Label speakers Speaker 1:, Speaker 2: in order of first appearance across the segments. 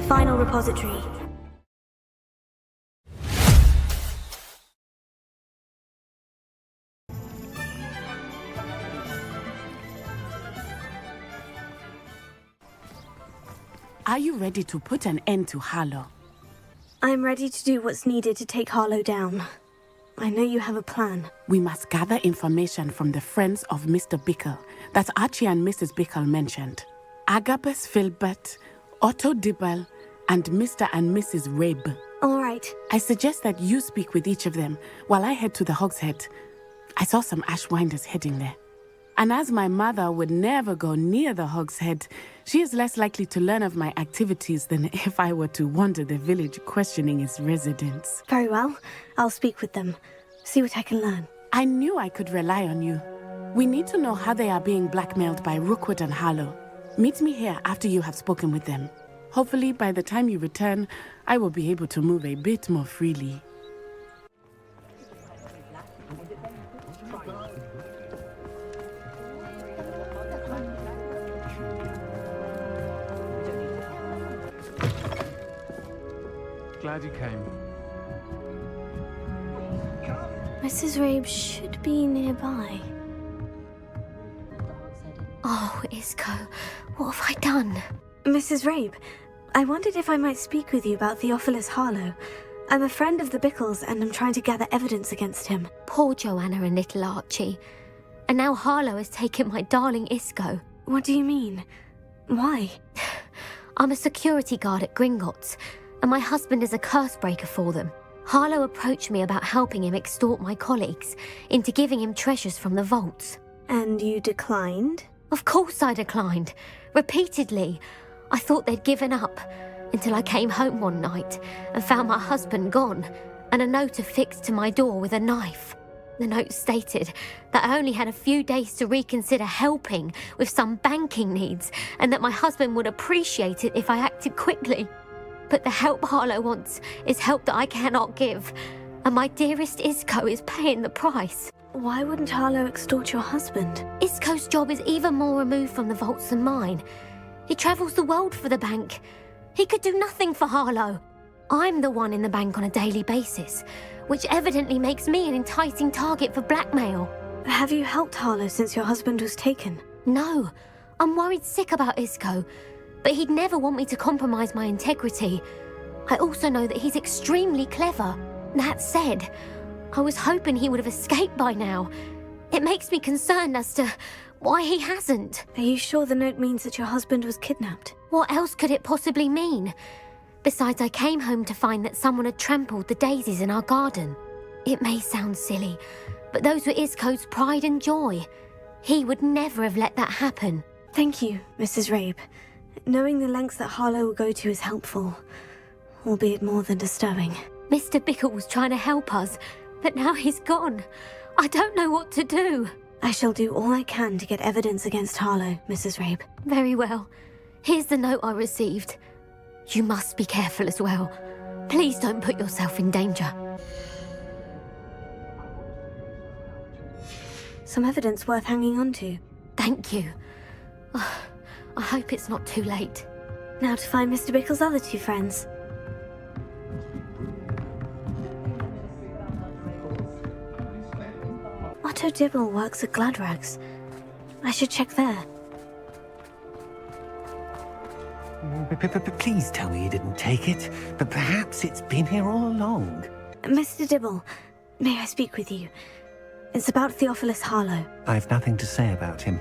Speaker 1: final repository.
Speaker 2: Are you ready to put an end to Harlow?
Speaker 1: I'm ready to do what's needed to take Harlow down. I know you have a plan.
Speaker 2: We must gather information from the friends of Mr. Bickle that Archie and Mrs. Bickle mentioned. Agabus Filbert, Otto Dibble, and Mr. and Mrs. Rabe.
Speaker 1: All right.
Speaker 2: I suggest that you speak with each of them while I head to the Hogshead. I saw some Ashwinders heading there. And as my mother would never go near the Hogshead, she is less likely to learn of my activities than if I were to wander the village questioning its residents.
Speaker 1: Very well. I'll speak with them. See what I can learn.
Speaker 2: I knew I could rely on you. We need to know how they are being blackmailed by Rookwood and Harlow. Meet me here after you have spoken with them. Hopefully, by the time you return, I will be able to move a bit more freely.
Speaker 3: Glad you came.
Speaker 1: Mrs. Rabe should be nearby.
Speaker 4: Oh, Isco, what have I done?
Speaker 1: Mrs. Rabe, I wondered if I might speak with you about Theophilus Harlow. I'm a friend of the Bickles and I'm trying to gather evidence against him.
Speaker 4: Poor Joanna and little Archie. And now Harlow has taken my darling Isco.
Speaker 1: What do you mean? Why?
Speaker 4: I'm a security guard at Gringotts, and my husband is a curse breaker for them. Harlow approached me about helping him extort my colleagues into giving him treasures from the vaults.
Speaker 1: And you declined?
Speaker 4: Of course I declined. Repeatedly. I thought they'd given up, until I came home one night and found my husband gone, and a note affixed to my door with a knife. The note stated that I only had a few days to reconsider helping with some banking needs, and that my husband would appreciate it if I acted quickly. But the help Harlow wants is help that I cannot give, and my dearest Isco is paying the price.
Speaker 1: Why wouldn't Harlow extort your husband?
Speaker 4: Isco's job is even more removed from the vaults than mine. He travels the world for the bank. He could do nothing for Harlow. I'm the one in the bank on a daily basis, which evidently makes me an enticing target for blackmail.
Speaker 1: Have you helped Harlow since your husband was taken?
Speaker 4: No, I'm worried sick about Isco, but he'd never want me to compromise my integrity. I also know that he's extremely clever. That said, I was hoping he would have escaped by now. It makes me concerned as to why he hasn't.
Speaker 1: Are you sure the note means that your husband was kidnapped?
Speaker 4: What else could it possibly mean? Besides, I came home to find that someone had trampled the daisies in our garden. It may sound silly, but those were Isco's pride and joy. He would never have let that happen.
Speaker 1: Thank you, Mrs. Rabe. Knowing the lengths that Harlow will go to is helpful, albeit more than disturbing.
Speaker 4: Mr. Bickle was trying to help us, but now he's gone. I don't know what to do.
Speaker 1: I shall do all I can to get evidence against Harlow, Mrs. Rabe.
Speaker 4: Very well. Here's the note I received. You must be careful as well. Please don't put yourself in danger.
Speaker 1: Some evidence worth hanging on to.
Speaker 4: Thank you. Oh, I hope it's not too late.
Speaker 1: Now to find Mr. Bickle's other two friends. Otto Dibble works at Gladrags. I should check there.
Speaker 5: Please tell me you didn't take it, but perhaps it's been here all along.
Speaker 1: Mr. Dibble, may I speak with you? It's about Theophilus Harlow.
Speaker 5: I've nothing to say about him.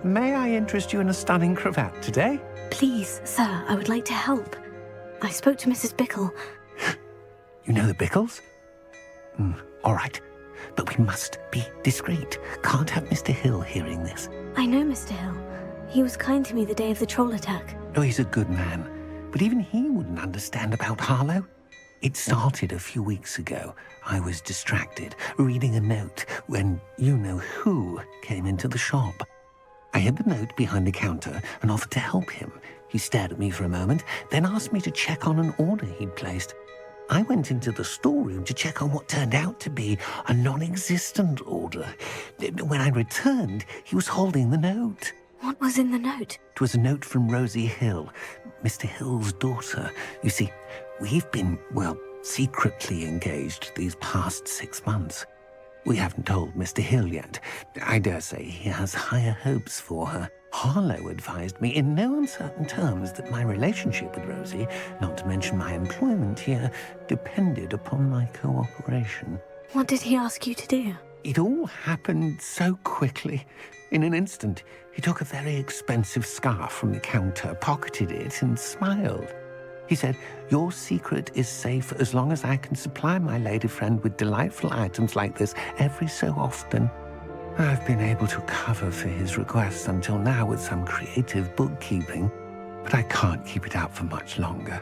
Speaker 5: May I interest you in a stunning cravat today?
Speaker 1: Please, sir, I would like to help. I spoke to Mrs. Bickle.
Speaker 5: You know the Bickles? All right. But we must be discreet. Can't have Mr. Hill hearing this.
Speaker 1: I know Mr. Hill. He was kind to me the day of the troll attack.
Speaker 5: Oh, he's a good man. But even he wouldn't understand about Harlow. It started a few weeks ago. I was distracted, reading a note, when you-know-who came into the shop. I hid the note behind the counter and offered to help him. He stared at me for a moment, then asked me to check on an order he'd placed. I went into the storeroom to check on what turned out to be a non-existent order. When I returned, he was holding the note.
Speaker 1: What was in the note?
Speaker 5: It was a note from Rosie Hill, Mr. Hill's daughter. You see, we've been, well, secretly engaged these past 6 months. We haven't told Mr. Hill yet. I dare say he has higher hopes for her. Harlow advised me in no uncertain terms that my relationship with Rosie, not to mention my employment here, depended upon my cooperation.
Speaker 1: What did he ask you to do?
Speaker 5: It all happened so quickly. In an instant, he took a very expensive scarf from the counter, pocketed it, and smiled. He said, "Your secret is safe as long as I can supply my lady friend with delightful items like this every so often." I've been able to cover for his requests until now with some creative bookkeeping, but I can't keep it out for much longer.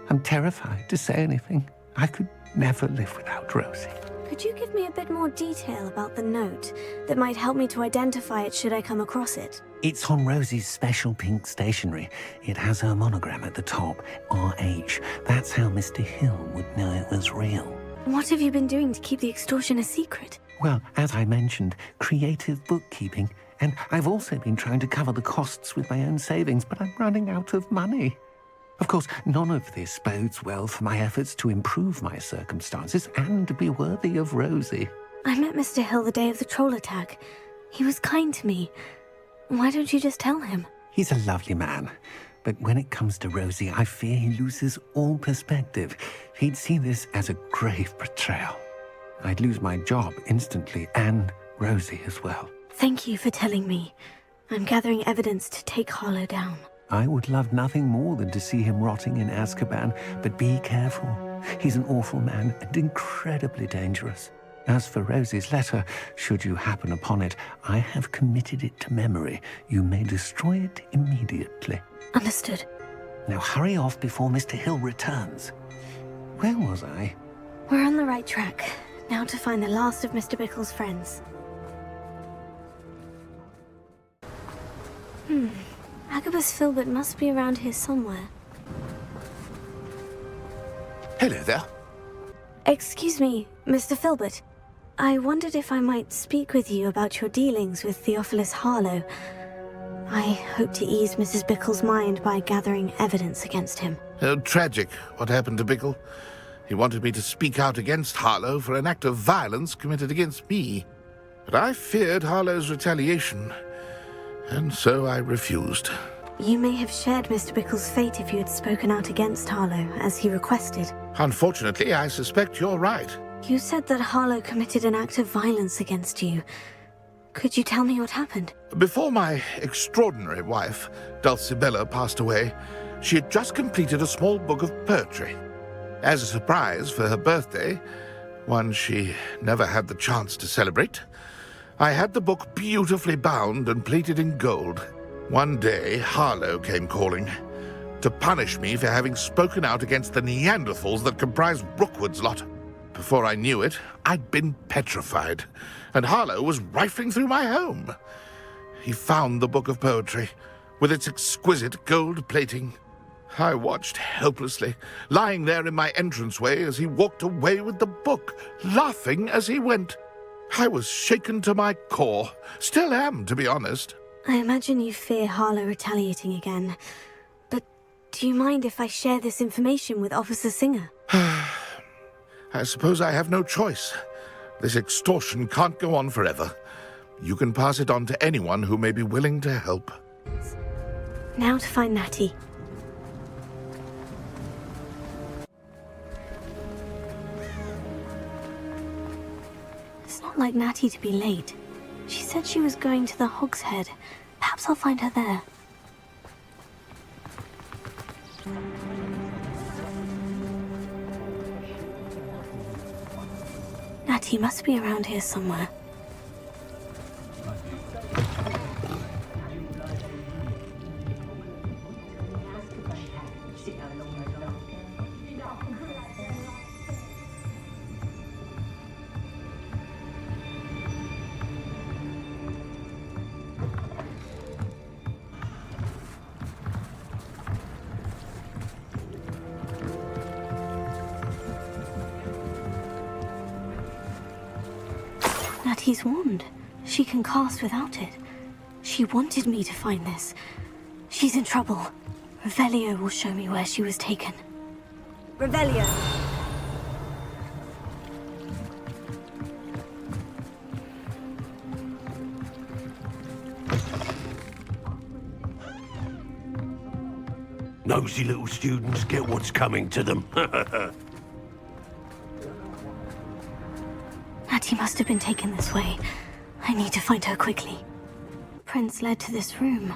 Speaker 5: I'm terrified to say anything. I could never live without Rosie.
Speaker 1: Could you give me a bit more detail about the note that might help me to identify it should I come across it?
Speaker 5: It's on Rosie's special pink stationery. It has her monogram at the top, RH. That's how Mr. Hill would know it was real.
Speaker 1: What have you been doing to keep the extortion a secret?
Speaker 5: Well, as I mentioned, creative bookkeeping. And I've also been trying to cover the costs with my own savings, but I'm running out of money. Of course, none of this bodes well for my efforts to improve my circumstances and to be worthy of Rosie.
Speaker 1: I met Mr. Hill the day of the troll attack. He was kind to me. Why don't you just tell him?
Speaker 5: He's a lovely man. But when it comes to Rosie, I fear he loses all perspective. He'd see this as a grave betrayal. I'd lose my job instantly, and Rosie as well.
Speaker 1: Thank you for telling me. I'm gathering evidence to take Harlow down.
Speaker 5: I would love nothing more than to see him rotting in Azkaban, but be careful. He's an awful man and incredibly dangerous. As for Rosie's letter, should you happen upon it, I have committed it to memory. You may destroy it immediately.
Speaker 1: Understood.
Speaker 5: Now hurry off before Mr. Hill returns. Where was I?
Speaker 1: We're on the right track. Now to find the last of Mr. Bickle's friends. Agabus Filbert must be around here somewhere.
Speaker 6: Hello there.
Speaker 1: Excuse me, Mr. Filbert. I wondered if I might speak with you about your dealings with Theophilus Harlow. I hope to ease Mrs. Bickle's mind by gathering evidence against him.
Speaker 6: Tragic, what happened to Bickle. He wanted me to speak out against Harlow for an act of violence committed against me. But I feared Harlow's retaliation, and so I refused.
Speaker 1: You may have shared Mr. Bickle's fate if you had spoken out against Harlow, as he requested.
Speaker 6: Unfortunately, I suspect you're right.
Speaker 1: You said that Harlow committed an act of violence against you. Could you tell me what happened?
Speaker 6: Before my extraordinary wife, Dulcibella, passed away, she had just completed a small book of poetry. As a surprise for her birthday, one she never had the chance to celebrate, I had the book beautifully bound and plated in gold. One day, Harlow came calling to punish me for having spoken out against the Neanderthals that comprised Rookwood's lot. Before I knew it, I'd been petrified, and Harlow was rifling through my home. He found the book of poetry, with its exquisite gold plating. I watched helplessly, lying there in my entranceway as he walked away with the book, laughing as he went. I was shaken to my core. Still am, to be honest.
Speaker 1: I imagine you fear Harlow retaliating again. But do you mind if I share this information with Officer Singer?
Speaker 6: I suppose I have no choice. This extortion can't go on forever. You can pass it on to anyone who may be willing to help.
Speaker 1: Now to find Natty. It's not like Natty to be late. She said she was going to the Hog's Head. Perhaps I'll find her there. Natty must be around here somewhere. Natty's wand. She can cast without it. She wanted me to find this. She's in trouble. Revelio will show me where she was taken. Revelio!
Speaker 7: Nosy little students get what's coming to them.
Speaker 1: Natty must have been taken this way. I need to find her quickly. Prince led to this room.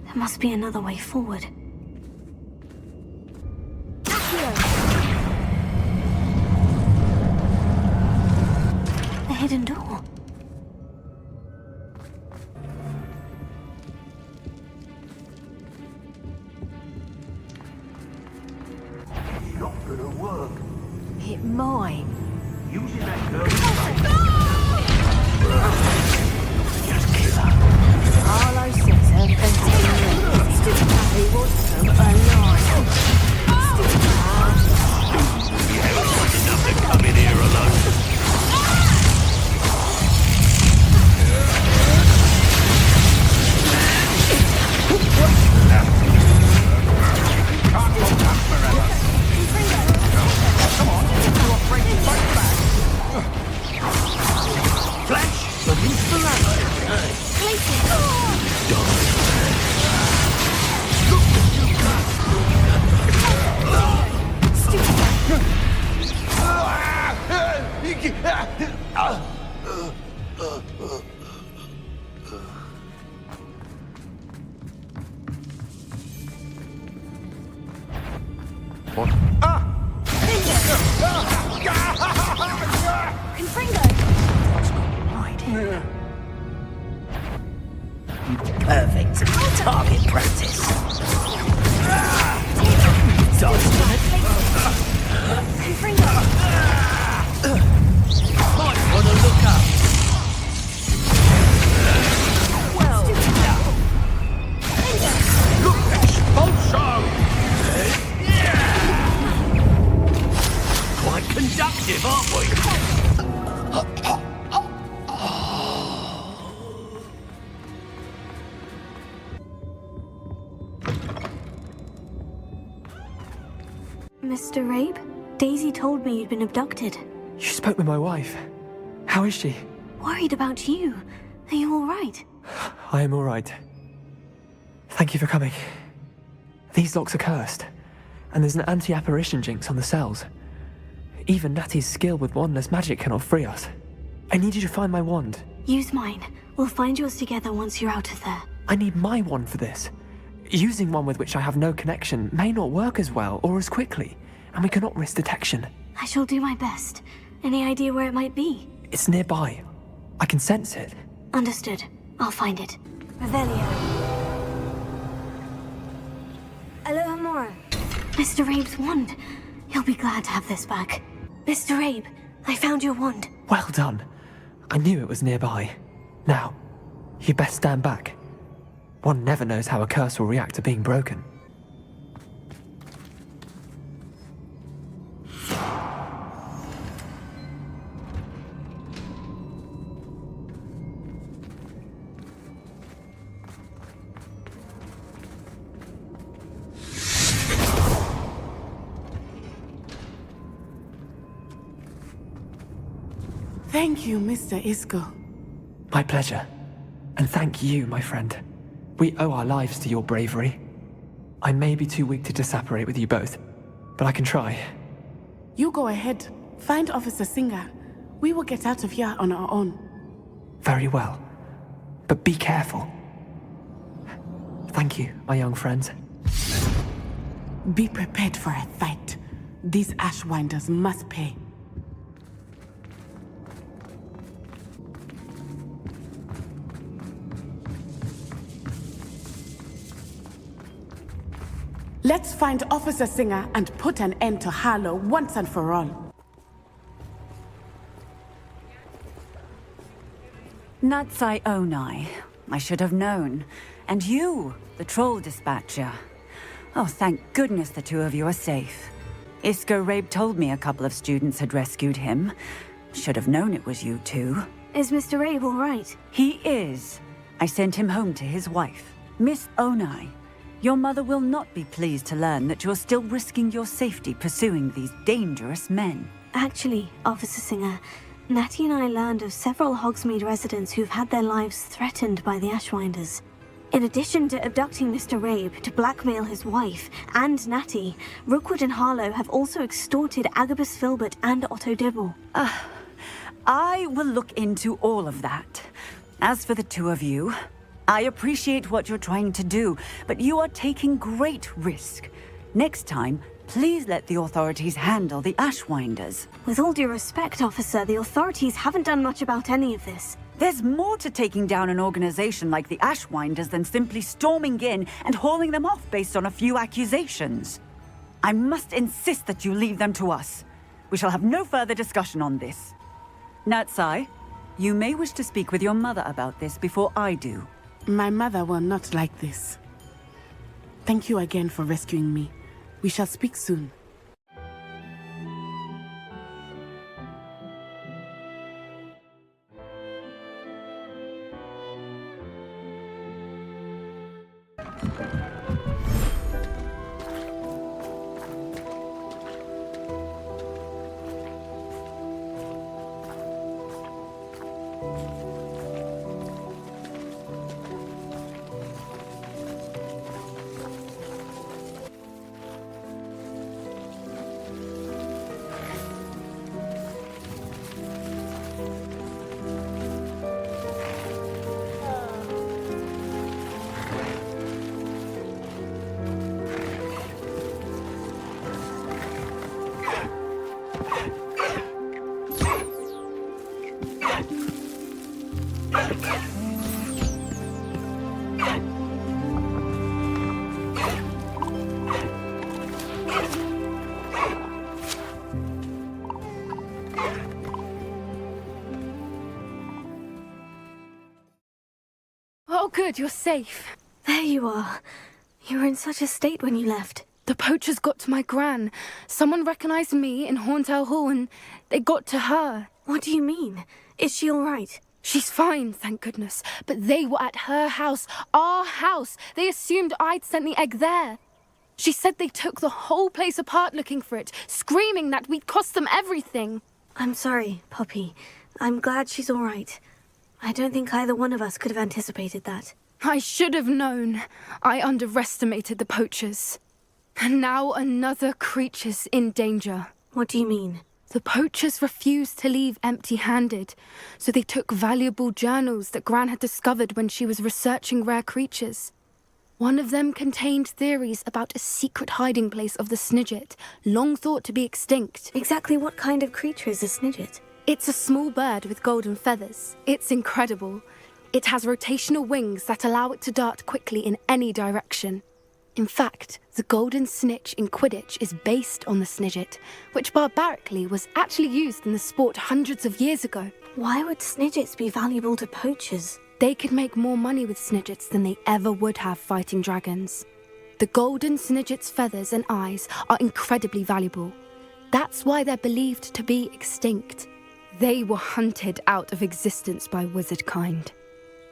Speaker 1: There must be another way forward. The hidden door.
Speaker 7: Not gonna work.
Speaker 8: It might.
Speaker 7: Using that girl.
Speaker 8: Harlow says her and he wants them alive.
Speaker 7: Enough to come in here alone. Flash, release the lamp.
Speaker 6: What?
Speaker 8: Perfect. Target practice. Might want to look up. Well done.
Speaker 7: Look, expulsion! Quite conductive, aren't we?
Speaker 1: Mr. Rabe? Daisy told me you'd been abducted.
Speaker 9: You spoke with my wife. How is she?
Speaker 1: Worried about you. Are you all right?
Speaker 9: I am all right. Thank you for coming. These locks are cursed, and there's an anti-apparition jinx on the cells. Even Natty's skill with wandless magic cannot free us. I need you to find my wand.
Speaker 1: Use mine. We'll find yours together once you're out of there.
Speaker 9: I need my wand for this. Using one with which I have no connection may not work as well or as quickly, and we cannot risk detection.
Speaker 1: I shall do my best. Any idea where it might be?
Speaker 9: It's nearby. I can sense it.
Speaker 1: Understood. I'll find it. Revelio. Aloha Mora. Mr. Rabe's wand. He'll be glad to have this back. Mr. Rabe, I found your wand.
Speaker 9: Well done. I knew it was nearby. Now, you best stand back. One never knows how a curse will react to being broken.
Speaker 2: Thank you, Mr. Isco.
Speaker 9: My pleasure. And thank you, my friend. We owe our lives to your bravery. I may be too weak to disapparate with you both, but I can try.
Speaker 2: You go ahead. Find Officer Singer. We will get out of here on our own.
Speaker 9: Very well. But be careful. Thank you, my young friends.
Speaker 2: Be prepared for a fight. These Ashwinders must pay. Let's find Officer Singer and put an end to Harlow once and for all.
Speaker 10: Natsai Onai. I should have known. And you, the troll dispatcher. Oh, thank goodness the two of you are safe. Isco Rabe told me a couple of students had rescued him. Should have known it was you two.
Speaker 1: Is Mr. Rabe all right?
Speaker 10: He is. I sent him home to his wife. Miss Onai, your mother will not be pleased to learn that you're still risking your safety pursuing these dangerous men.
Speaker 1: Actually, Officer Singer, Natty and I learned of several Hogsmeade residents who've had their lives threatened by the Ashwinders. In addition to abducting Mr. Rabe to blackmail his wife and Natty, Rookwood and Harlow have also extorted Agabus Filbert and Otto Dibble.
Speaker 10: I will look into all of that. As for the two of you, I appreciate what you're trying to do, but you are taking great risk. Next time, please let the authorities handle the Ashwinders.
Speaker 1: With all due respect, officer, the authorities haven't done much about any of this.
Speaker 10: There's more to taking down an organization like the Ashwinders than simply storming in and hauling them off based on a few accusations. I must insist that you leave them to us. We shall have no further discussion on this. Natsai, you may wish to speak with your mother about this before I do.
Speaker 2: My mother will not like this. Thank you again for rescuing me. We shall speak soon.
Speaker 11: Oh, good, you're safe.
Speaker 1: There you are. You were in such a state when you left.
Speaker 11: The poachers got to my gran. Someone recognized me in Horntail Hall and they got to her.
Speaker 1: What do you mean? Is she all right?
Speaker 11: She's fine, thank goodness. But they were at her house, our house. They assumed I'd sent the egg there. She said they took the whole place apart looking for it, screaming that we'd cost them everything.
Speaker 1: I'm sorry, Poppy. I'm glad she's all right. I don't think either one of us could have anticipated that.
Speaker 11: I should have known. I underestimated the poachers. And now another creature's in danger.
Speaker 1: What do you mean?
Speaker 11: The poachers refused to leave empty-handed, so they took valuable journals that Gran had discovered when she was researching rare creatures. One of them contained theories about a secret hiding place of the Snidget, long thought to be extinct.
Speaker 1: Exactly what kind of creature is a Snidget?
Speaker 11: It's a small bird with golden feathers. It's incredible. It has rotational wings that allow it to dart quickly in any direction. In fact, the golden snitch in Quidditch is based on the Snidget, which barbarically was actually used in the sport hundreds of years ago.
Speaker 1: Why would Snidgets be valuable to poachers?
Speaker 11: They could make more money with Snidgets than they ever would have fighting dragons. The golden Snidget's feathers and eyes are incredibly valuable. That's why they're believed to be extinct. They were hunted out of existence by wizard kind.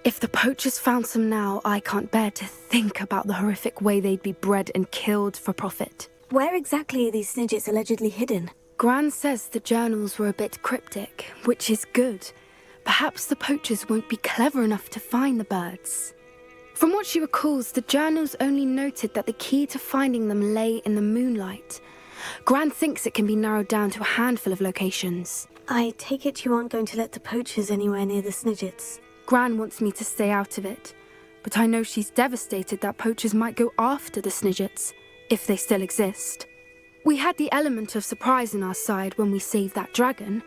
Speaker 11: If the poachers found some now, I can't bear to think about the horrific way they'd be bred and killed for profit.
Speaker 1: Where exactly are these Snidgets allegedly hidden?
Speaker 11: Gran says the journals were a bit cryptic, which is good. Perhaps the poachers won't be clever enough to find the birds. From what she recalls, the journals only noted that the key to finding them lay in the moonlight. Gran thinks it can be narrowed down to a handful of locations.
Speaker 1: I take it you aren't going to let the poachers anywhere near the Snidgets.
Speaker 11: Gran wants me to stay out of it, but I know she's devastated that poachers might go after the Snidgets, if they still exist. We had the element of surprise on our side when we saved that dragon,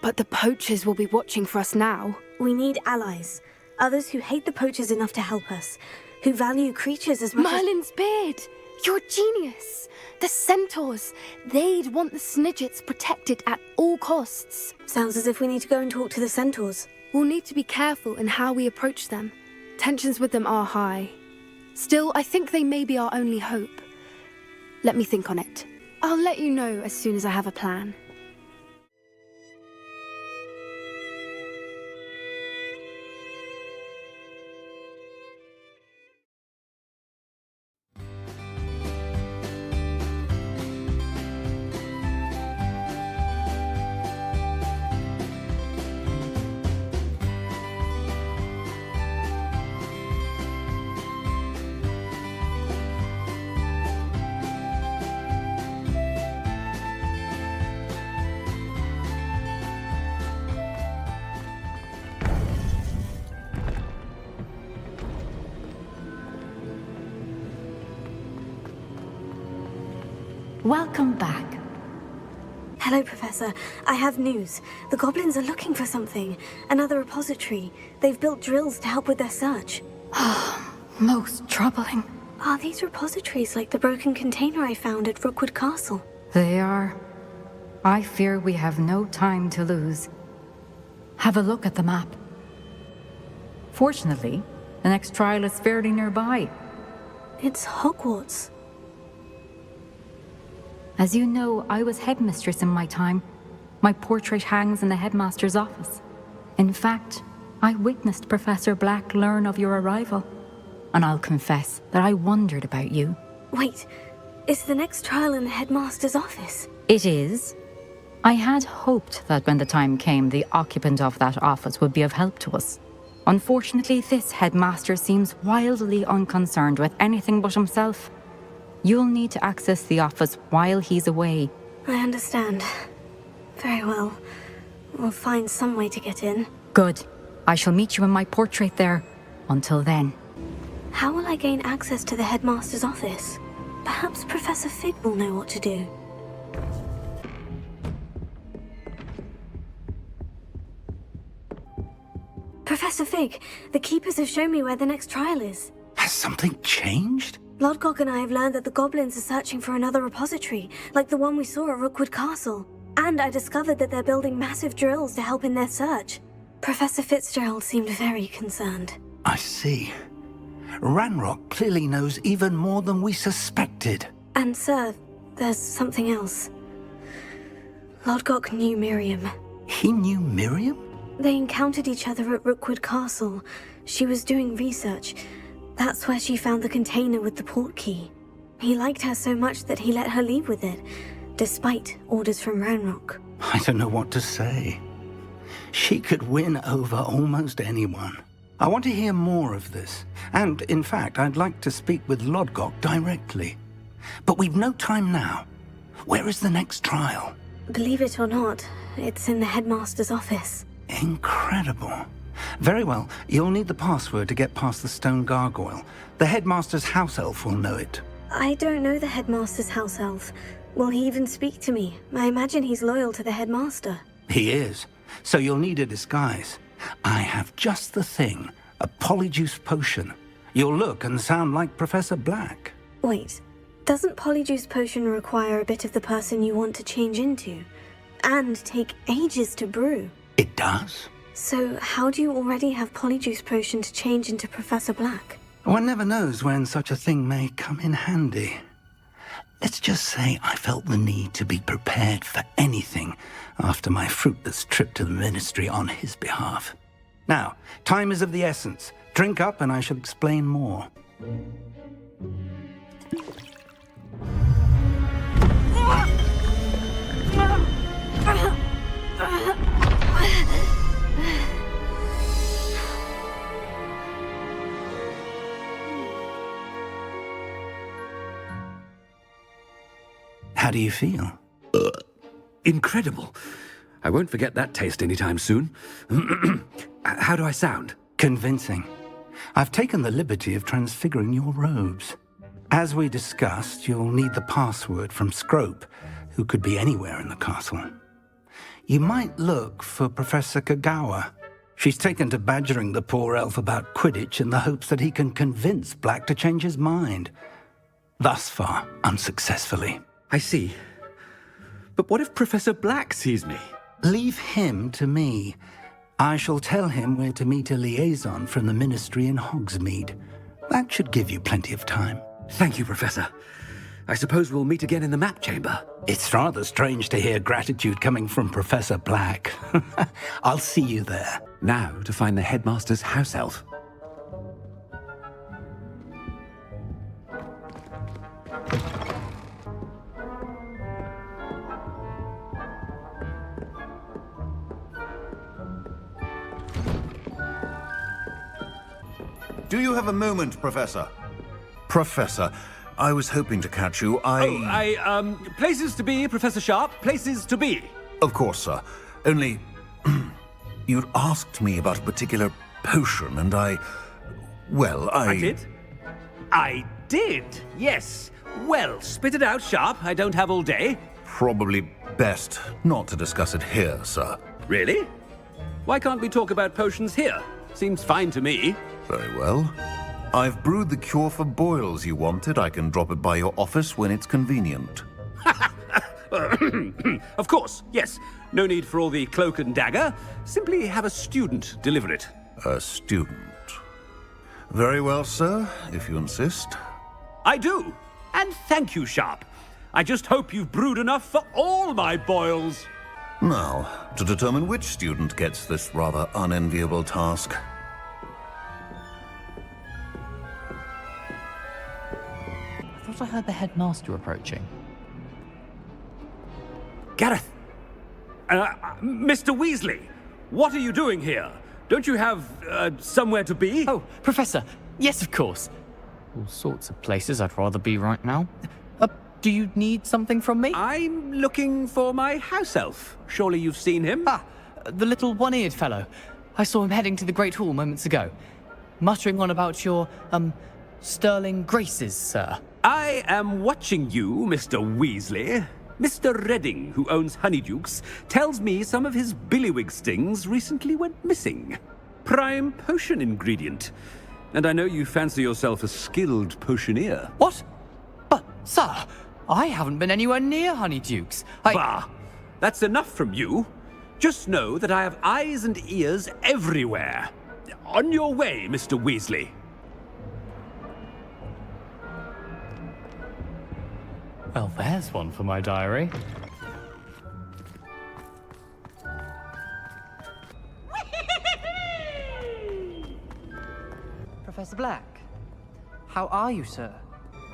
Speaker 11: but the poachers will be watching for us now.
Speaker 1: We need allies, others who hate the poachers enough to help us, who value creatures as much
Speaker 11: Merlin's beard! You're a genius! The centaurs! They'd want the Snidgets protected at all costs.
Speaker 1: Sounds as if we need to go and talk to the centaurs.
Speaker 11: We'll need to be careful in how we approach them. Tensions with them are high. Still, I think they may be our only hope. Let me think on it. I'll let you know as soon as I have a plan.
Speaker 12: Welcome back.
Speaker 1: Hello, Professor. I have news. The goblins are looking for something. Another repository. They've built drills to help with their search.
Speaker 12: Most troubling.
Speaker 1: Are these repositories like the broken container I found at Rookwood Castle?
Speaker 12: They are. I fear we have no time to lose. Have a look at the map. Fortunately, the next trial is fairly nearby.
Speaker 1: It's Hogwarts.
Speaker 12: As you know, I was headmistress in my time. My portrait hangs in the headmaster's office. In fact, I witnessed Professor Black learn of your arrival. And I'll confess that I wondered about you.
Speaker 1: Wait, is the next trial in the headmaster's office?
Speaker 12: It is. I had hoped that when the time came, the occupant of that office would be of help to us. Unfortunately, this headmaster seems wildly unconcerned with anything but himself. You'll need to access the office while he's away.
Speaker 1: I understand. Very well. We'll find some way to get in.
Speaker 12: Good. I shall meet you in my portrait there. Until then.
Speaker 1: How will I gain access to the headmaster's office? Perhaps Professor Fig will know what to do. Professor Fig, the keepers have shown me where the next trial is.
Speaker 5: Has something changed?
Speaker 1: Lodgok and I have learned that the goblins are searching for another repository, like the one we saw at Rookwood Castle. And I discovered that they're building massive drills to help in their search. Professor Fitzgerald seemed very concerned.
Speaker 5: I see. Ranrock clearly knows even more than we suspected.
Speaker 1: And sir, there's something else. Lodgok knew Miriam.
Speaker 5: He knew Miriam?
Speaker 1: They encountered each other at Rookwood Castle. She was doing research. That's where she found the container with the port key. He liked her so much that he let her leave with it, despite orders from Ranrock.
Speaker 5: I don't know what to say. She could win over almost anyone. I want to hear more of this. And, in fact, I'd like to speak with Lodgok directly. But we've no time now. Where is the next trial?
Speaker 1: Believe it or not, it's in the headmaster's office.
Speaker 5: Incredible. Very well, you'll need the password to get past the stone gargoyle. The headmaster's house elf will know it.
Speaker 1: I don't know the headmaster's house elf. Will he even speak to me? I imagine he's loyal to the headmaster.
Speaker 5: He is. So you'll need a disguise. I have just the thing. A polyjuice potion. You'll look and sound like Professor Black.
Speaker 1: Wait, doesn't polyjuice potion require a bit of the person you want to change into? And take ages to brew?
Speaker 5: It does.
Speaker 1: So how do you already have polyjuice potion to change into Professor Black?
Speaker 5: One never knows when such a thing may come in handy. Let's just say I felt the need to be prepared for anything after my fruitless trip to the ministry on his behalf. Now, time is of the essence. Drink up and I shall explain more. How do you feel?
Speaker 13: Incredible. I won't forget that taste anytime soon. How do I sound?
Speaker 5: Convincing. I've taken the liberty of transfiguring your robes. As we discussed, you'll need the password from Scrope, who could be anywhere in the castle. You might look for Professor Kagawa. She's taken to badgering the poor elf about Quidditch in the hopes that he can convince Black to change his mind. Thus far, unsuccessfully.
Speaker 13: I see. But what if Professor Black sees me?
Speaker 5: Leave him to me. I shall tell him where to meet a liaison from the ministry in Hogsmeade. That should give you plenty of time.
Speaker 13: Thank you, Professor. I suppose we'll meet again in the map chamber.
Speaker 5: It's rather strange to hear gratitude coming from Professor Black. I'll see you there.
Speaker 13: Now to find the headmaster's house elf.
Speaker 14: Do you have a moment, Professor? Professor, I was hoping to catch you.
Speaker 13: Places to be, Professor Sharp. Places to be.
Speaker 14: Of course, sir. Only, you'd asked me about a particular potion, and I did? I
Speaker 13: did, yes. Well, spit it out, Sharp. I don't have all day.
Speaker 14: Probably best not to discuss it here, sir.
Speaker 13: Really? Why can't we talk about potions here? Seems fine to me.
Speaker 14: Very well. I've brewed the cure for boils you wanted. I can drop it by your office when it's convenient.
Speaker 13: Of course, yes. No need for all the cloak and dagger. Simply have a student deliver it.
Speaker 14: A student. Very well, sir, if you insist.
Speaker 13: I do. And thank you, Sharp. I just hope you've brewed enough for all my boils.
Speaker 14: Now, to determine which student gets this rather unenviable task.
Speaker 15: I thought I heard the headmaster approaching.
Speaker 13: Gareth! Mr. Weasley, what are you doing here? Don't you have, somewhere to be?
Speaker 15: Oh, Professor, yes, of course. All sorts of places I'd rather be right now. Do you need something from me?
Speaker 13: I'm looking for my house elf. Surely you've seen him?
Speaker 15: Ah, the little one-eared fellow. I saw him heading to the Great Hall moments ago, muttering on about your, sterling graces, sir.
Speaker 13: I am watching you, Mr. Weasley. Mr. Redding, who owns Honeydukes, tells me some of his billywig stings recently went missing. Prime potion ingredient. And I know you fancy yourself a skilled potioneer.
Speaker 15: What? But, sir, I haven't been anywhere near Honeydukes.
Speaker 13: Bah! That's enough from you. Just know that I have eyes and ears everywhere. On your way, Mr. Weasley.
Speaker 15: Well, there's one for my diary. Professor Black, how are you, sir?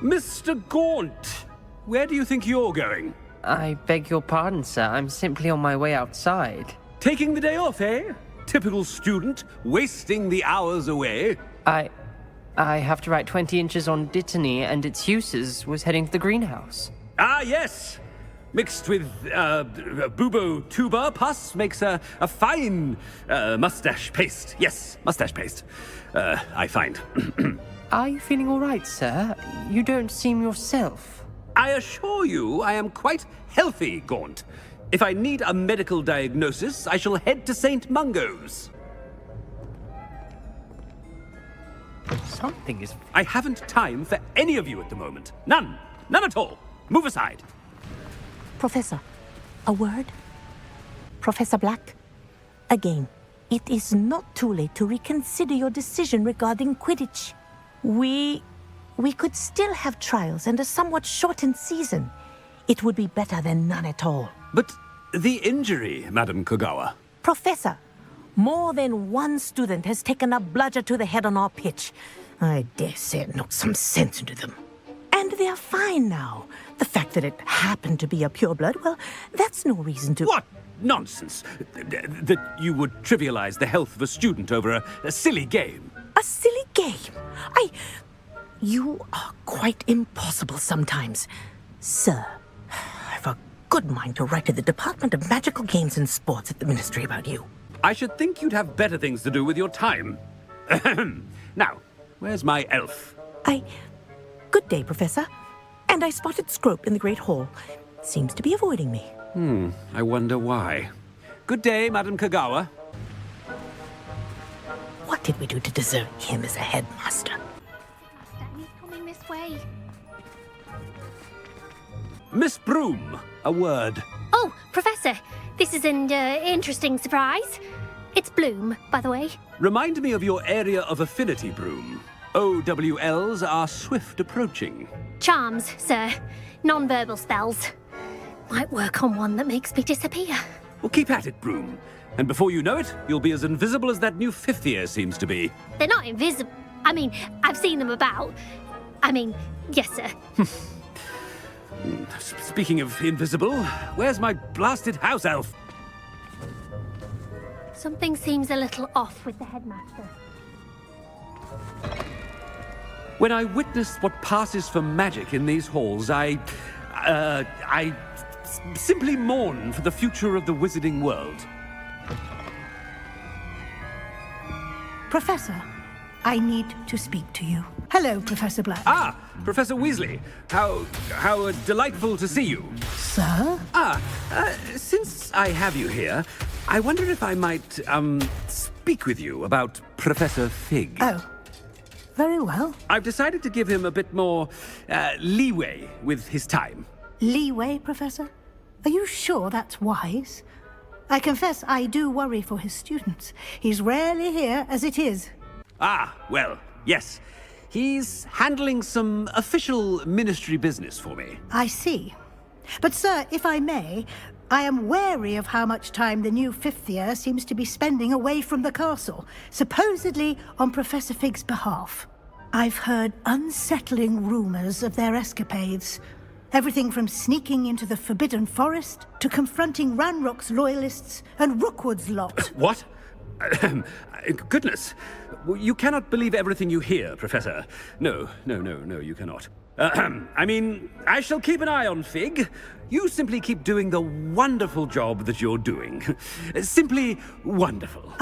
Speaker 13: Mr. Gaunt, where do you think you're going?
Speaker 16: I beg your pardon, sir. I'm simply on my way outside.
Speaker 13: Taking the day off, eh? Typical student, wasting the hours away.
Speaker 16: I have to write 20 inches on Dittany and its uses. Was heading to the greenhouse.
Speaker 13: Ah, yes! Mixed with, bubo tuber pus makes a fine, mustache paste. Yes, mustache paste. I find.
Speaker 16: Are you feeling all right, sir? You don't seem yourself.
Speaker 13: I assure you I am quite healthy, Gaunt. If I need a medical diagnosis, I shall head to St. Mungo's.
Speaker 16: Something is...
Speaker 13: I haven't time for any of you at the moment. None. None at all. Move aside.
Speaker 17: Professor, a word? Professor Black? Again, it is not too late to reconsider your decision regarding Quidditch. We could still have trials and a somewhat shortened season. It would be better than none at all.
Speaker 13: But the injury, Madam Kogawa.
Speaker 17: Professor, more than one student has taken a bludger to the head on our pitch. I dare say it knocked some sense into them. And they are fine now. The fact that it happened to be a pureblood, well, that's no reason to...
Speaker 13: What nonsense! That you would trivialize the health of a student over a silly game.
Speaker 17: A silly game? You are quite impossible sometimes. Sir, I've a good mind to write to the Department of Magical Games and Sports at the Ministry about you.
Speaker 13: I should think you'd have better things to do with your time. Now, where's my elf?
Speaker 17: Good day, Professor. And I spotted Scrope in the Great Hall. Seems to be avoiding me.
Speaker 13: I wonder why. Good day, Madam Kogawa.
Speaker 17: What did we do to deserve him as a headmaster?
Speaker 4: He's coming this way.
Speaker 13: Miss Broom, a word.
Speaker 4: Oh, Professor, this is an interesting surprise. It's Bloom, by the way.
Speaker 13: Remind me of your area of affinity, Broom. OWLs are swift approaching.
Speaker 4: Charms, sir. Non-verbal spells. Might work on one that makes me disappear.
Speaker 13: Well, keep at it, Broom. And before you know it, you'll be as invisible as that new fifth year seems to be.
Speaker 4: They're not invisible. I mean, I've seen them about. Yes, sir.
Speaker 13: Speaking of invisible, where's my blasted house elf?
Speaker 4: Something seems a little off with the headmaster.
Speaker 13: When I witness what passes for magic in these halls, I simply mourn for the future of the wizarding world.
Speaker 17: Professor, I need to speak to you.
Speaker 18: Hello, Professor Black.
Speaker 13: Ah, Professor Weasley. How delightful to see you.
Speaker 18: Sir?
Speaker 13: Since I have you here, I wonder if I might, speak with you about Professor Fig.
Speaker 18: Oh, very well.
Speaker 13: I've decided to give him a bit more, leeway with his time.
Speaker 18: Leeway, Professor? Are you sure that's wise? I confess I do worry for his students. He's rarely here as it is.
Speaker 13: Ah, well, yes. He's handling some official ministry business for me.
Speaker 18: I see. But, sir, if I may, I am wary of how much time the new fifth year seems to be spending away from the castle, supposedly on Professor Fig's behalf. I've heard unsettling rumors of their escapades. Everything from sneaking into the Forbidden Forest to confronting Ranrock's loyalists and Rookwood's lot.
Speaker 13: What? Goodness. You cannot believe everything you hear, Professor. No, you cannot. I mean, I shall keep an eye on Fig. You simply keep doing the wonderful job that you're doing. Simply wonderful.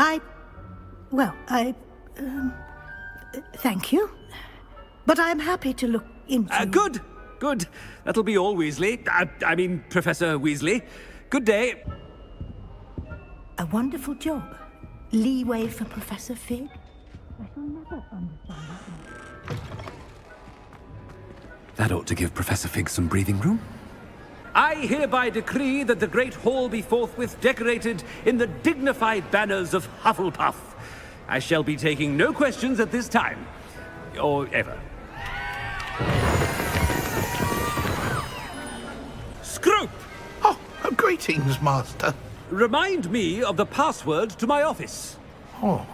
Speaker 18: Thank you. But I'm happy to look into...
Speaker 13: Good. That'll be all, Weasley. I mean, Professor Weasley. Good day.
Speaker 18: A wonderful job. Leeway for Professor Fig? I shall never understand that.
Speaker 13: That ought to give Professor Fig some breathing room. I hereby decree that the Great Hall be forthwith decorated in the dignified banners of Hufflepuff. I shall be taking no questions at this time. Or ever. Scrope!
Speaker 6: Oh, greetings, Master.
Speaker 13: Remind me of the password to my office.
Speaker 6: Oh,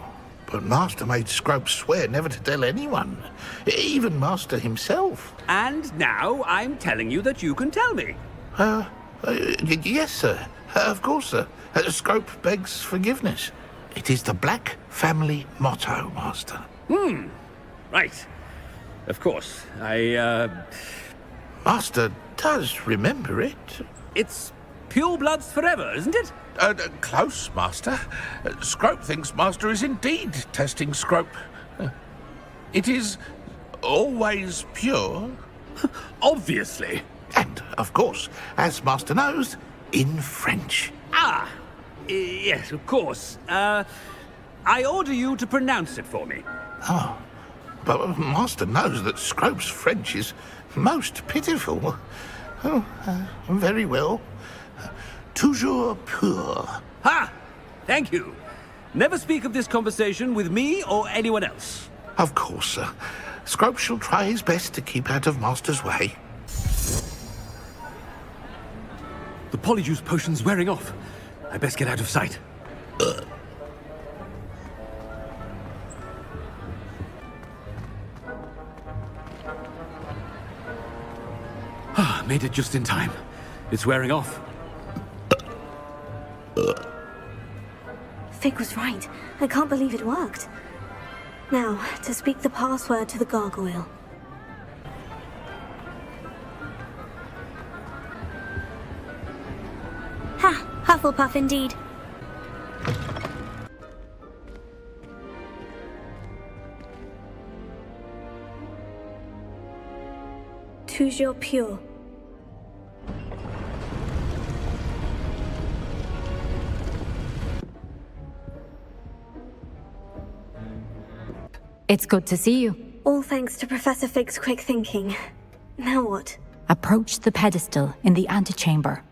Speaker 6: but Master made Scrope swear never to tell anyone, even Master himself.
Speaker 13: And now I'm telling you that you can tell me.
Speaker 6: Yes, sir. Of course, sir. Scrope begs forgiveness. It is the Black family motto, Master.
Speaker 13: Right. Of course.
Speaker 6: Master does remember it.
Speaker 13: It's pure bloods forever, isn't it?
Speaker 6: Close, Master. Scrope thinks Master is indeed testing Scrope. It is always pure.
Speaker 13: Obviously.
Speaker 6: And, of course, as Master knows, in French.
Speaker 13: Yes, of course. I order you to pronounce it for me.
Speaker 6: Oh, but Master knows that Scrope's French is most pitiful. Oh, very well. Toujours pur.
Speaker 13: Ha! Thank you. Never speak of this conversation with me or anyone else.
Speaker 6: Of course, sir. Scrope shall try his best to keep out of Master's way.
Speaker 13: The Polyjuice potion's wearing off. I best get out of sight. Made it just in time. It's wearing off.
Speaker 1: Fig was right. I can't believe it worked. Now, to speak the password to the gargoyle. Ha! Hufflepuff indeed. Toujours pure.
Speaker 12: It's good to see you.
Speaker 1: All thanks to Professor Fig's quick thinking. Now what?
Speaker 12: Approach the pedestal in the antechamber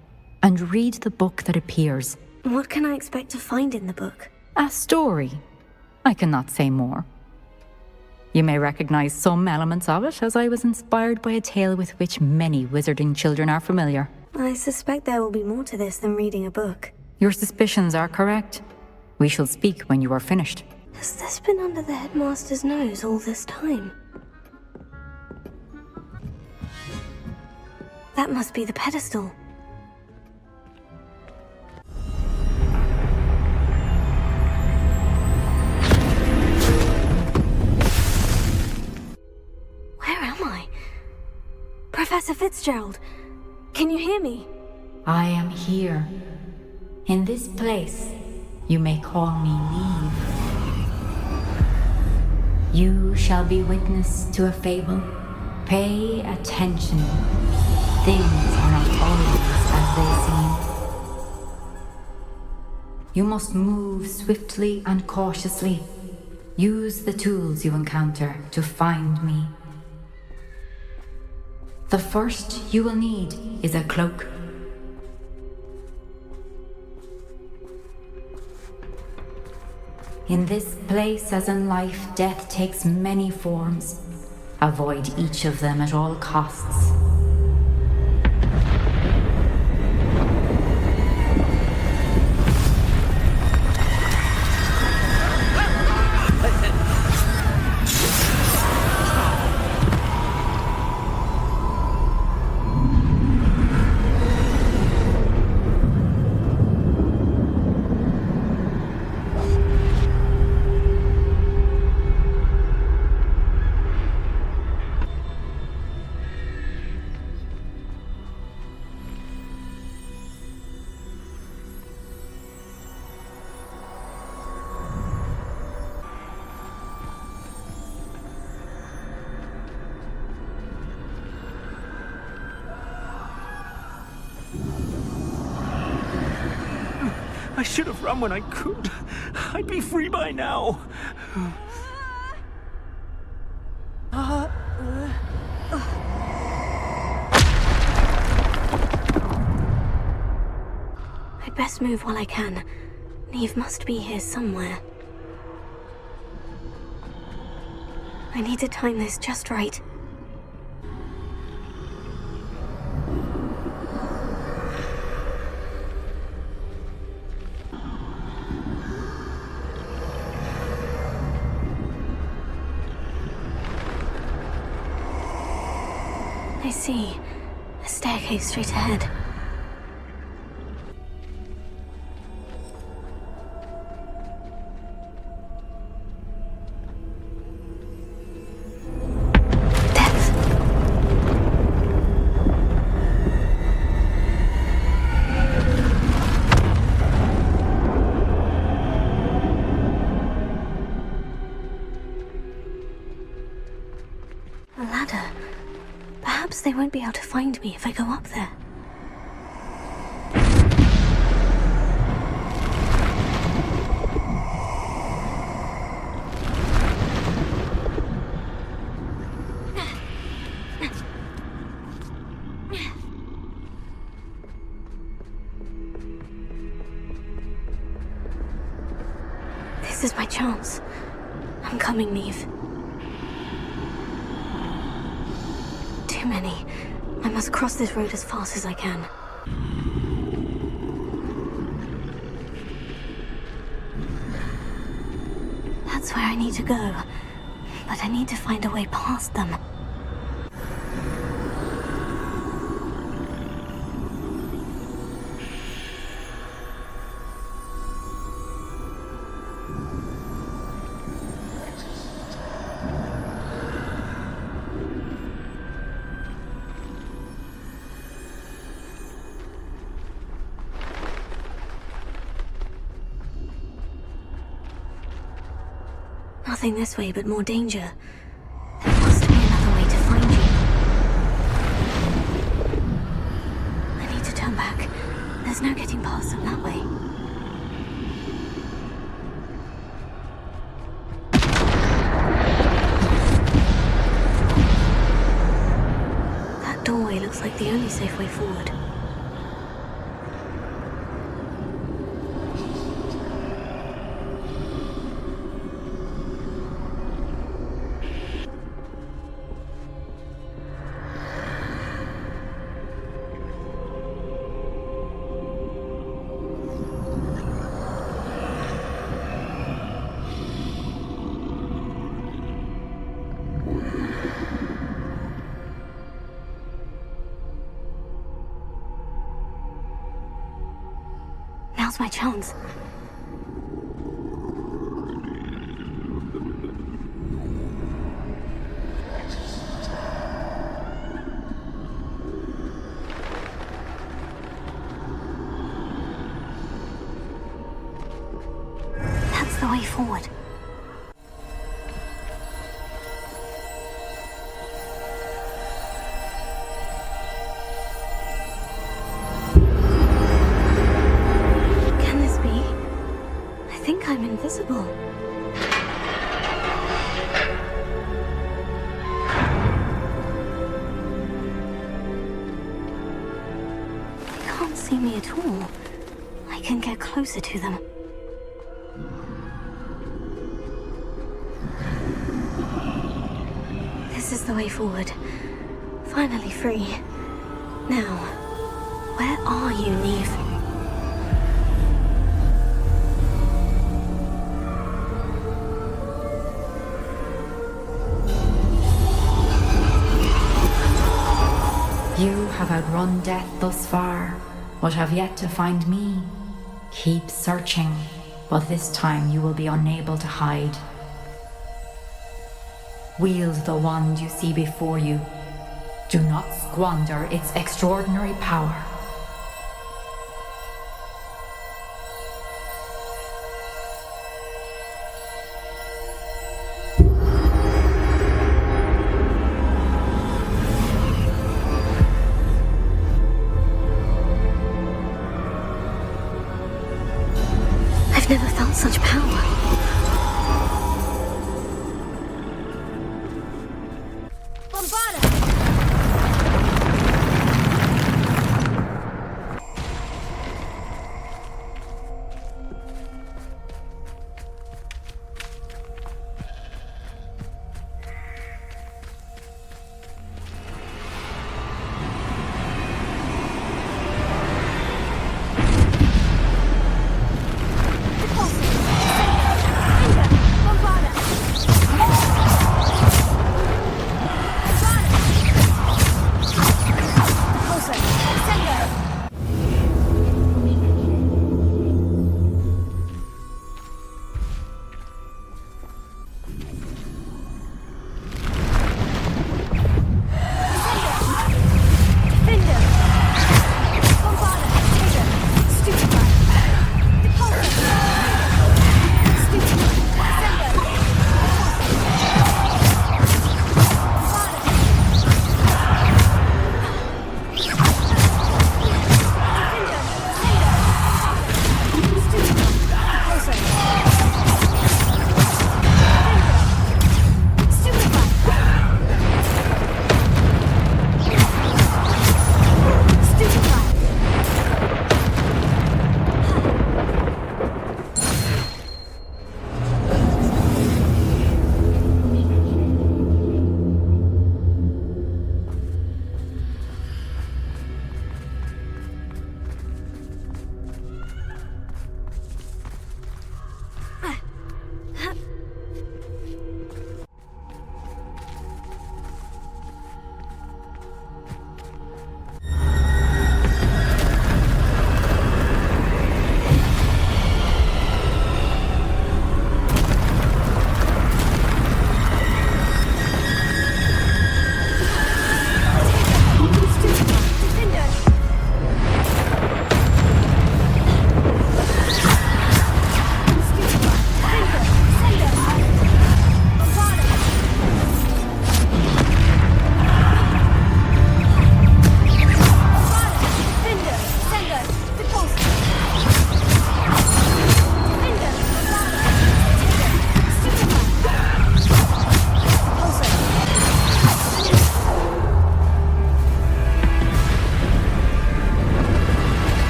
Speaker 12: and read the book that appears.
Speaker 1: What can I expect to find in the book?
Speaker 12: A story. I cannot say more. You may recognize some elements of it, as I was inspired by a tale with which many wizarding children are familiar.
Speaker 1: I suspect there will be more to this than reading a book.
Speaker 12: Your suspicions are correct. We shall speak when you are finished.
Speaker 1: Has this been under the headmaster's nose all this time? That must be the pedestal. Where am I? Professor Fitzgerald, can you hear me?
Speaker 12: I am here. In this place, you may call me Neve. You shall be witness to a fable. Pay attention. Things are not always as they seem. You must move swiftly and cautiously. Use the tools you encounter to find me. The first you will need is a cloak. In this place, as in life, death takes many forms. Avoid each of them at all costs.
Speaker 7: I should have run when I could. I'd be free by now.
Speaker 1: I'd best move while I can. Neve must be here somewhere. I need to time this just right. I see. A staircase straight ahead. A ladder. Perhaps they won't be able to find me if I go up there. This is my chance. I'm coming, Neve. Too many. I must cross this road as fast as I can. That's where I need to go. But I need to find a way past them. Nothing this way, but more danger. There must be another way to find you. I need to turn back. There's no getting past them that way. That doorway looks like the only safe way forward. Now's my chance. That's the way forward. following me at all, I can get closer to them. This is the way forward. Finally free. Now, where are you, Neve?
Speaker 12: You have outrun death thus far, but have yet to find me. Keep searching, but this time you will be unable to hide. Wield the wand you see before you. Do not squander its extraordinary power.
Speaker 1: I've never felt such power.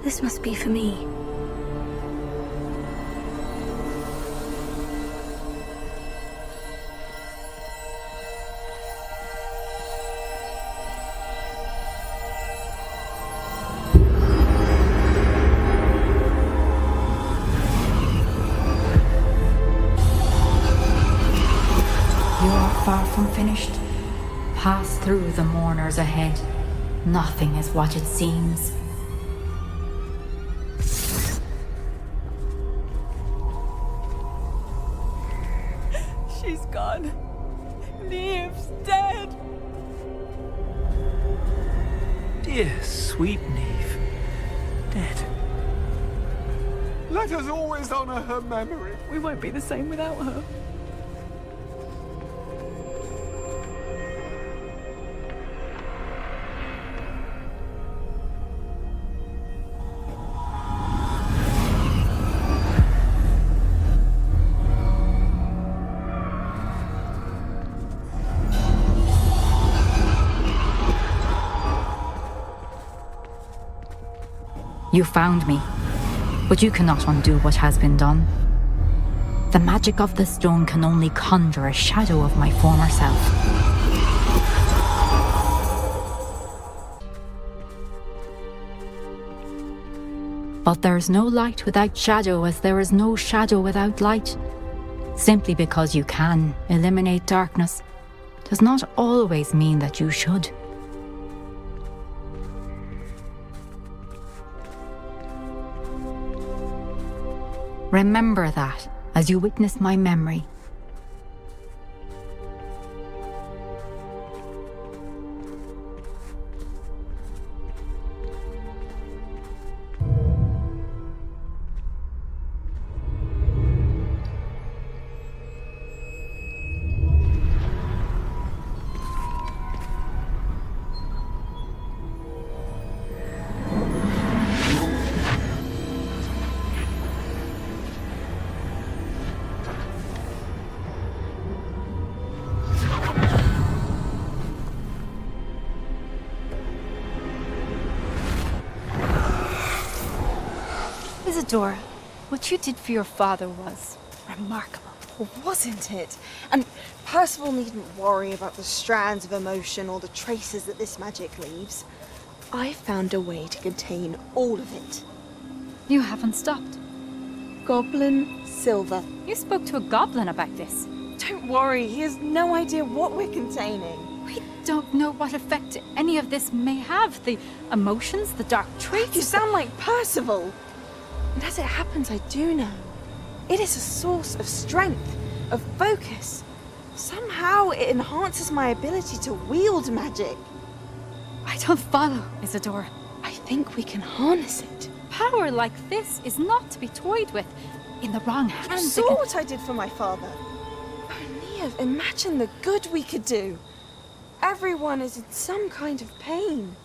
Speaker 1: This must be for me.
Speaker 12: You are far from finished. Pass through the mourners ahead. Nothing is what it seems.
Speaker 8: She's gone. Neve's dead.
Speaker 19: Dear sweet Neve. Dead.
Speaker 20: Let us always honor her memory.
Speaker 8: We won't be the same without her.
Speaker 12: You found me, but you cannot undo what has been done. The magic of the stone can only conjure a shadow of my former self. But there is no light without shadow, as there is no shadow without light. Simply because you can eliminate darkness does not always mean that you should. Remember that as you witness my memory.
Speaker 21: Isadora, what you did for your father was remarkable, wasn't it? And Percival needn't worry about the strands of emotion or the traces that this magic leaves. I found a way to contain all of it.
Speaker 12: You haven't stopped.
Speaker 21: Goblin Silver.
Speaker 12: You spoke to a goblin about this.
Speaker 21: Don't worry, he has no idea what we're containing.
Speaker 12: We don't know what effect any of this may have. The emotions, the dark traits.
Speaker 21: You sound like Percival. And as it happens, I do know. It is a source of strength, of focus. Somehow it enhances my ability to wield magic.
Speaker 12: I don't follow, Isadora.
Speaker 21: I think we can harness it.
Speaker 12: Power like this is not to be toyed with. In the wrong hands.
Speaker 21: You saw what I did for my father. Oh, Neve, imagine the good we could do. Everyone is in some kind of pain.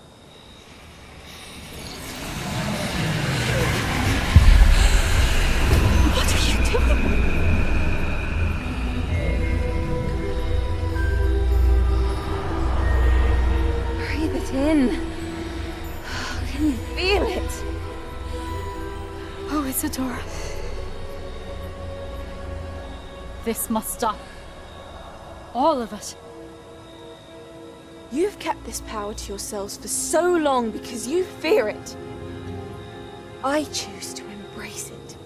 Speaker 12: What are you doing?
Speaker 21: Breathe it in. Can you feel it?
Speaker 12: Oh, Isadora. This must stop. All of it.
Speaker 21: You've kept this power to yourselves for so long because you fear it. I choose to embrace it.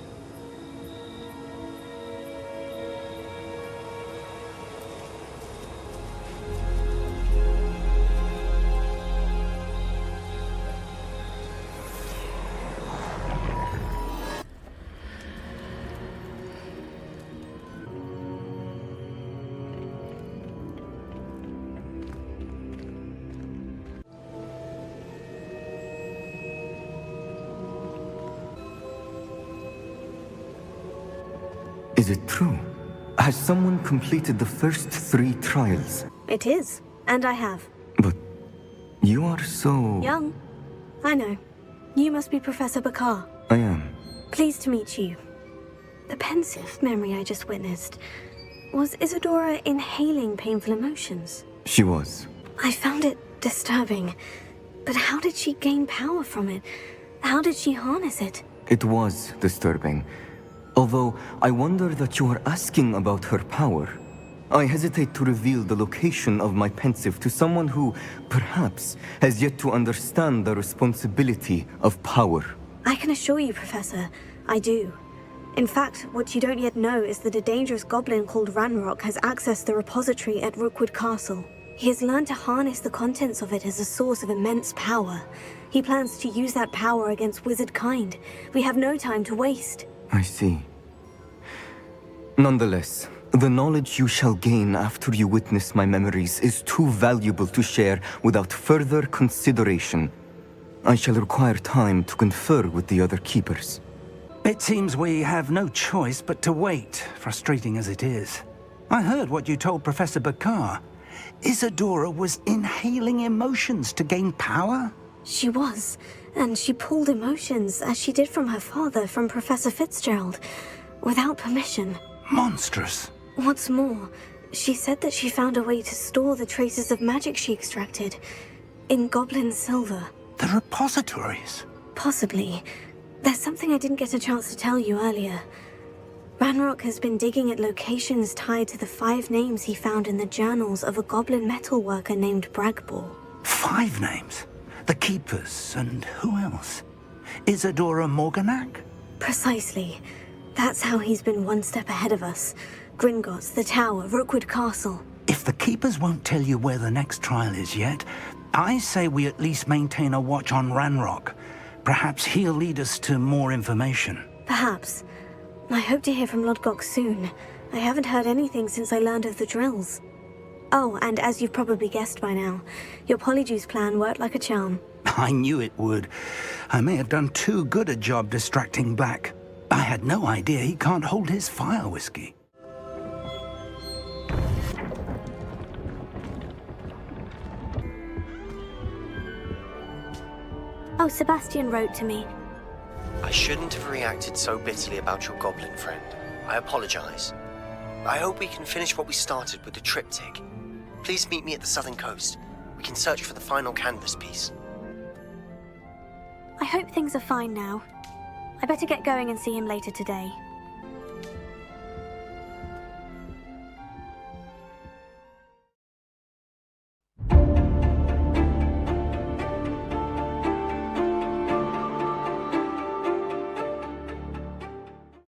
Speaker 22: Is it true? Has someone completed the first 3 trials?
Speaker 1: It is, and I have.
Speaker 22: But you are so...
Speaker 1: Young. I know. You must be Professor Bakar.
Speaker 22: I am.
Speaker 1: Pleased to meet you. The pensive memory I just witnessed. Was Isadora inhaling painful emotions?
Speaker 22: She was.
Speaker 1: I found it disturbing. But how did she gain power from it? How did she harness it?
Speaker 22: It was disturbing. Although I wonder that you are asking about her power. I hesitate to reveal the location of my pensive to someone who, perhaps, has yet to understand the responsibility of power.
Speaker 1: I can assure you, Professor, I do. In fact, what you don't yet know is that a dangerous goblin called Ranrock has accessed the repository at Rookwood Castle. He has learned to harness the contents of it as a source of immense power. He plans to use that power against wizard kind. We have no time to waste.
Speaker 22: I see. Nonetheless, the knowledge you shall gain after you witness my memories is too valuable to share without further consideration. I shall require time to confer with the other keepers.
Speaker 3: It seems we have no choice but to wait, frustrating as it is. I heard what you told Professor Bakar. Isadora was inhaling emotions to gain power?
Speaker 1: She was, and she pulled emotions, as she did from her father, from Professor Fitzgerald, without permission.
Speaker 3: Monstrous.
Speaker 1: What's more, she said that she found a way to store the traces of magic she extracted in goblin silver.
Speaker 3: The repositories?
Speaker 1: Possibly. There's something I didn't get a chance to tell you earlier. Ranrock has been digging at locations tied to the 5 names he found in the journals of a goblin metalworker named Bragbor.
Speaker 3: 5 names? The Keepers, and who else? Isadora Morganac?
Speaker 1: Precisely. That's how he's been one step ahead of us. Gringotts, the Tower, Rookwood Castle.
Speaker 3: If the Keepers won't tell you where the next trial is yet, I say we at least maintain a watch on Ranrock. Perhaps he'll lead us to more information.
Speaker 1: Perhaps. I hope to hear from Lodgok soon. I haven't heard anything since I learned of the drills. Oh, and as you've probably guessed by now, your Polyjuice plan worked like a charm.
Speaker 3: I knew it would. I may have done too good a job distracting Black. I had no idea he can't hold his fire whiskey.
Speaker 1: Oh, Sebastian wrote to me.
Speaker 9: I shouldn't have reacted so bitterly about your goblin friend. I apologize. I hope we can finish what we started with the triptych. Please meet me at the southern coast. We can search for the final canvas piece.
Speaker 1: I hope things are fine now. I better get going and see him later today.